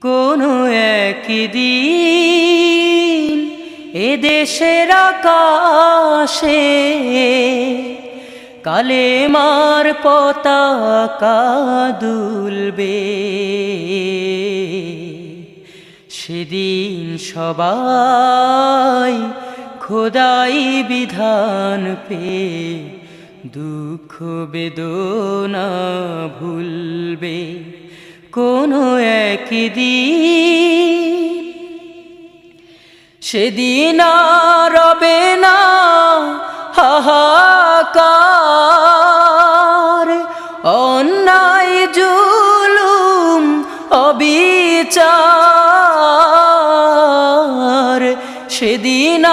কোনো একদিন এ দেশের আকাশে কালেমার পতাকা দুলবে। সেদিন সবাই খোদাই বিধান পেয়ে দুঃখ বেদনা ভুলবে। কোনো একদিন সেদিন আর রবে না হাহাকার, অন্যায় জুলুম অবিচার। সেদিন